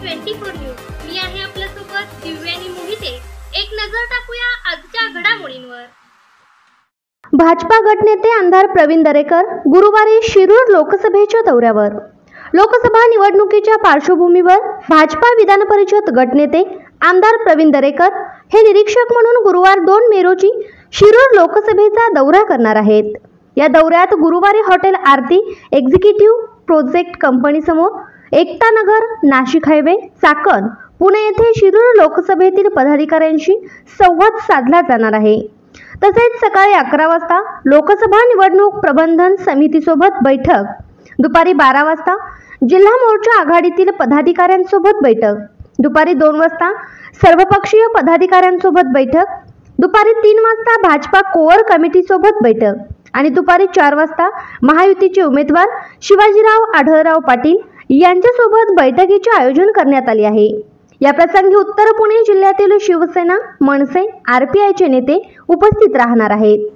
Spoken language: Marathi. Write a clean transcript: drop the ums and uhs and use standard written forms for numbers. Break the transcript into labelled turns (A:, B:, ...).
A: 24 न्यूज. मी आहे आपल्यासोबत दिव्या आणि मोहिते. एक नजर टाकूया आजच्या घडामोडींवर.
B: भाजपा गटनेते आमदार प्रवीण दरेकर गुरुवारी शिरूर लोकसभेच्या दौऱ्यावर. लोकसभा निवडणुकीच्या पार्श्वभूमीवर भाजपा विधान परिषद गटनेते आमदार प्रवीण दरेकर हे निरीक्षक म्हणून गुरुवार 2 मे रोजी शिरूर लोकसभेचा दौरा करणार आहेत. या दौऱ्यात गुरुवारी हॉटेल आरती एक्झिक्युटिव्ह प्रोजेक्ट कंपनी समोर, एकता नगर, नाशिक हायवे, चाकण, पुणे येथे शिरूर लोकसभेतील पदाधिकाऱ्यांशी संवाद साधला जाणार आहे. तसेच सकाळी 11 वाजता लोकसभा निवडणूक प्रबंधन समितीसोबत बैठक, दुपारी 12 वाजता जिल्हा मोर्चा आघाडीतील पदाधिकाऱ्यांसोबत बैठक, दुपारी 2 वाजता सर्वपक्षीय पदाधिकाऱ्यांसोबत बैठक, दुपारी 3 वाजता भाजपा कोअर कमिटीसोबत बैठक आणि दुपारी 4 वाजता महायुतीचे उमेदवार शिवाजीराव आढळराव पाटील यांच्यासोबत बैठकीचे आयोजन करण्यात आले आहे. या प्रसंगी उत्तर पुणे जिल्ह्यातील शिवसेना, मनसे, आरपीआयचे नेते उपस्थित राहणार आहेत.